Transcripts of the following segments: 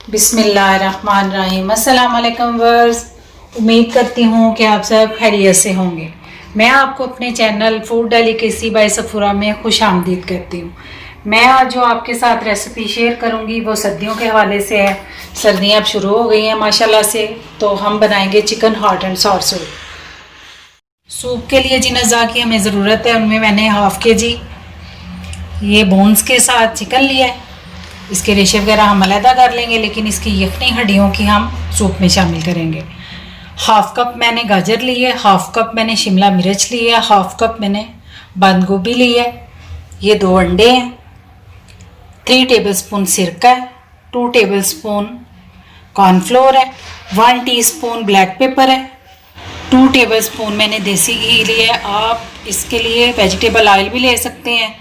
बिस्मिल्लाहिर्रहमानिर्रहीम। अस्सलाम वालेकुम वर्स। उम्मीद करती हूँ कि आप सब खैरियत से होंगे। मैं आपको अपने channel food delicacy by Safoora में खुश आमदीद करती हूँ। मैं आज जो आपके साथ रेसिपी शेयर करूँगी वो सर्दियों के हवाले से है। सर्दियाँ अब शुरू हो गई हैं माशाल्लाह से, तो हम बनाएंगे chicken hot and sour soup. Soup के लिए जिन अज़ा की हमें ज़रूरत है उनमें मैंने हाफ़ के-जी ये बोन्स के साथ चिकन लिया है। इसके रेशे वगैरह हम अलहदा कर लेंगे, लेकिन इसकी यखनी हड्डियों की हम सूप में शामिल करेंगे। हाफ़ कप मैंने गाजर ली है, हाफ़ कप मैंने शिमला मिर्च ली है, हाफ़ कप मैंने बंद गोभी ली है। ये 2 अंडे हैं, 3 टेबलस्पून सिरका है, 2 टेबलस्पून कॉर्नफ्लोर है, 1 टीस्पून ब्लैक पेपर है, 2 टेबलस्पून मैंने देसी घी लिया है। आप इसके लिए वेजिटेबल ऑयल भी ले सकते हैं,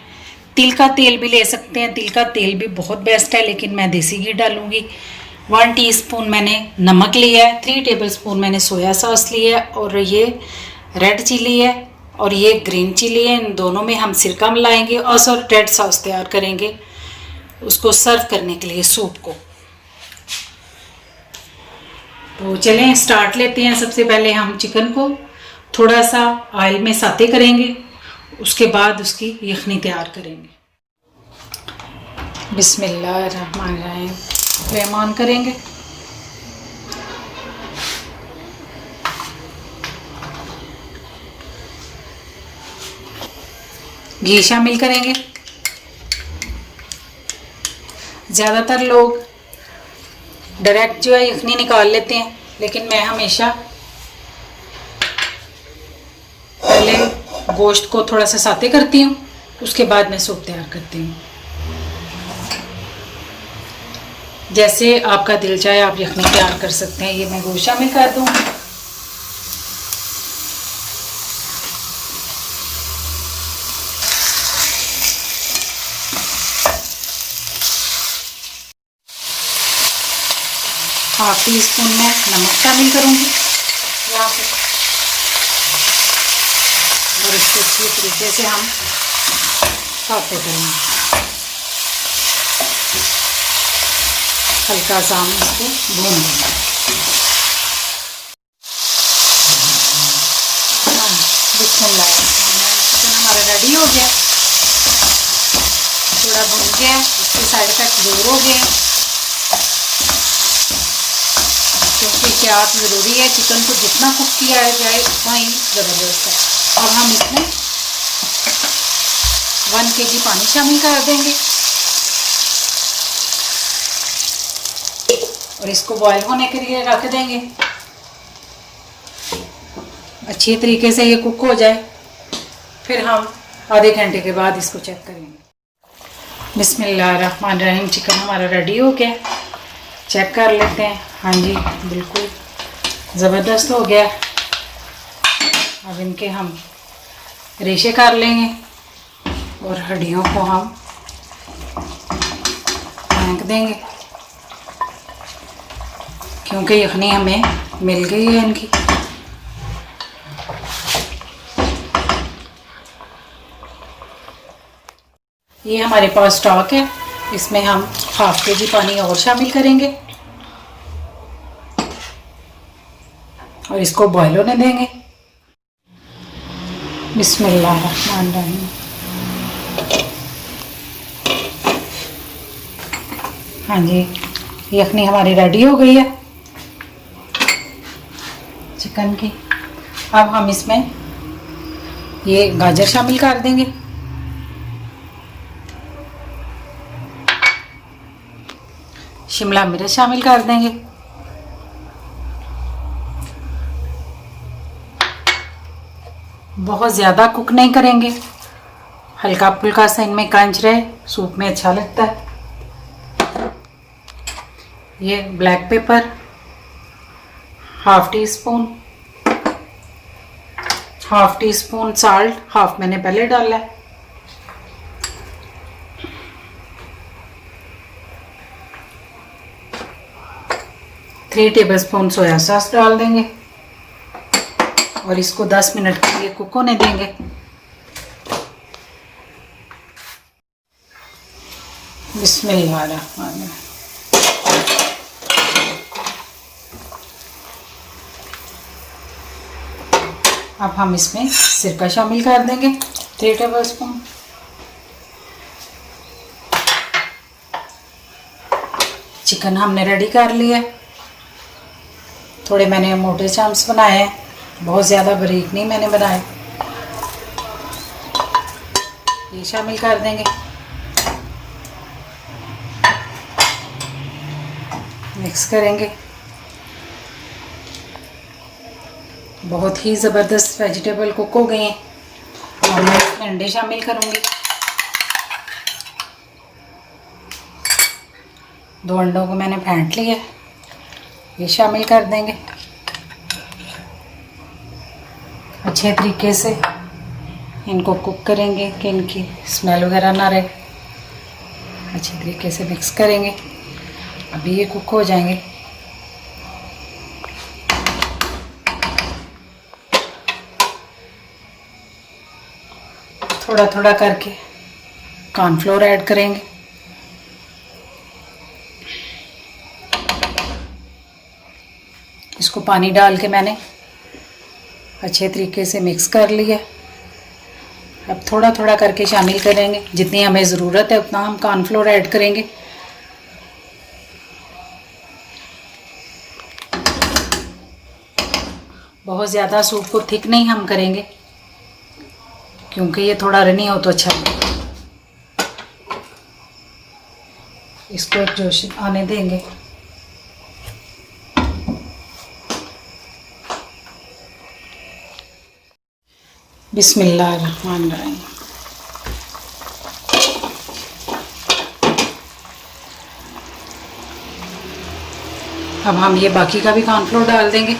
तिल का तेल भी ले सकते हैं। तिल का तेल भी बहुत बेस्ट है, लेकिन मैं देसी घी डालूंगी। 1 टीस्पून मैंने नमक लिया है, 3 टेबलस्पून मैंने सोया सॉस लिया है, और ये रेड चिली है और ये ग्रीन चिली है। इन दोनों में हम सिरका मिलाएंगे और रेड सॉस तैयार करेंगे उसको सर्व करने के लिए सूप को। तो चलें स्टार्ट लेते हैं। सबसे पहले हम चिकन को थोड़ा सा ऑयल में साते करेंगे, उसके बाद उसकी यखनी तैयार करेंगे। बिस्मिल्लाहिर्रहमानिर्रहीम। फ्लेम ऑन करेंगे। घी शामिल करेंगे। ज़्यादातर लोग डायरेक्ट जो है यखनी निकाल लेते हैं, लेकिन मैं हमेशा पहले गोश्त को थोड़ा सा साते करती हूँ, उसके बाद मैं सूप तैयार करती हूँ। जैसे आपका दिल चाहे आप यखनी तैयार कर सकते हैं। ये मैं गोश्त शामिल कर दूँ। हाफ टी स्पून में नमक शामिल करूँगी यहाँ पे, और इसको अच्छी तरीके से हम साते करेंगे। हल्का सा हम इसको भून देंगे। बिस्मिल्लाह। चिकन हमारा रेडी हो गया, थोड़ा भून गया, उसके साइड इफेक्ट दूर हो गए, क्योंकि एहतियात ज़रूरी है। चिकन को जितना कुक किया जाए उतना ही ज़बरदस्त है। अब हम इसमें 1 kg पानी शामिल कर देंगे और इसको बॉयल होने के लिए रख देंगे। अच्छी तरीके से ये कुक हो जाए, फिर हम आधे घंटे के बाद इसको चेक करेंगे। बिस्मिल्लाहिर्रहमानिर्रहीम। चिकन हमारा रेडी हो गया, चेक कर लेते हैं। हाँ जी, बिल्कुल ज़बरदस्त हो गया। अब इनके हम रेशे कर लेंगे और हड्डियों को हम फेंक देंगे, क्योंकि यखनी हमें मिल गई है इनकी। ये हमारे पास स्टॉक है, इसमें हम हाफ के-जी पानी और शामिल करेंगे और इसको बॉयल होने देंगे। बिस्मिल्लाहिर्रहमानिर्रहीम। हाँ जी, यखनी हमारी रेडी हो गई है चिकन की। अब हम इसमें ये गाजर शामिल कर देंगे, शिमला मिर्च शामिल कर देंगे, बहुत ज़्यादा कुक नहीं करेंगे, हल्का फुल्का सा इनमें क्रंच रहे, सूप में अच्छा लगता है। ये black pepper half tea spoon, half tea spoon salt, half मैंने पहले डाला है। थ्री टेबलस्पून सोया सॉस डाल देंगे और इसको 10 मिनट के लिए कुक होने देंगे। बिस्मिल्लाहिर्रहमानिर्रहीम। अब हम इसमें सिरका शामिल कर देंगे 3 टेबल स्पून। चिकन हमने रेडी कर लिया। थोड़े मैंने मोटे चम्स बनाए हैं, बहुत ज़्यादा बारीक नहीं मैंने बनाए। ये शामिल कर देंगे। मिक्स करेंगे। बहुत ही ज़बरदस्त वेजिटेबल कुक हो गए हैं। और मैं इसमें अंडे शामिल करूँगी। 2 अंडों को मैंने फेंट लिया, ये शामिल कर देंगे। अच्छे तरीके से इनको कुक करेंगे कि इनकी स्मेल वगैरह ना रहे। अच्छे तरीके से मिक्स करेंगे। अभी ये कुक हो जाएंगे। थोड़ा थोड़ा करके कॉर्नफ्लोर ऐड करेंगे। इसको पानी डाल के मैंने अच्छे तरीके से मिक्स कर लिया। अब थोड़ा थोड़ा करके शामिल करेंगे, जितनी हमें ज़रूरत है उतना हम कॉर्नफ्लोर ऐड करेंगे। बहुत ज़्यादा सूप को थिक नहीं हम करेंगे, क्योंकि ये थोड़ा रनी हो तो अच्छा लगेगा। इसको एक जोश आने देंगे। बिस्मिल्लाहिर्रहमानिर्रहीम। अब हम ये बाकी का भी कॉर्नफ्लोर डाल देंगे।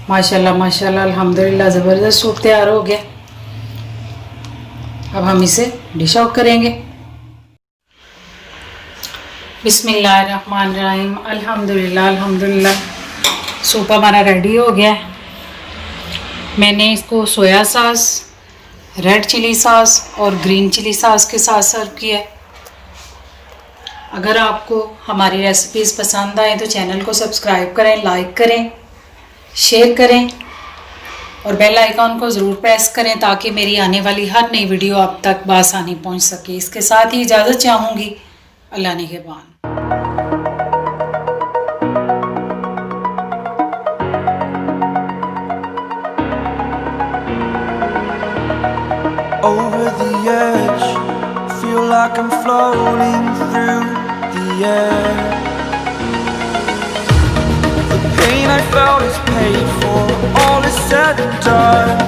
माशाल्लाह माशाल्लाह अल्हम्दुलिल्लाह ज़बरदस्त सूप तैयार हो गया। अब हम इसे डिश आउट करेंगे। बिस्मिल्लाहिर्रहमानिर्रहीम। अल्हम्दुलिल्लाह अल्हम्दुलिल्लाह सूप हमारा रेडी हो गया है। मैंने इसको soya sauce, red chilli sauce और ग्रीन चिली सॉस के साथ सर्व किया है। अगर आपको हमारी रेसिपीज़ पसंद आए तो चैनल को सब्सक्राइब करें, लाइक करें, शेयर करें और बेल आइकॉन को ज़रूर प्रेस करें ताकि मेरी आने वाली हर नई वीडियो आप तक बआसानी पहुंच सके। इसके साथ ही इजाज़त चाहूँगी। अल्लाह निगहबान। Over the edge, feel like I'm floating through the air. The pain I felt is paid for, all is said and done.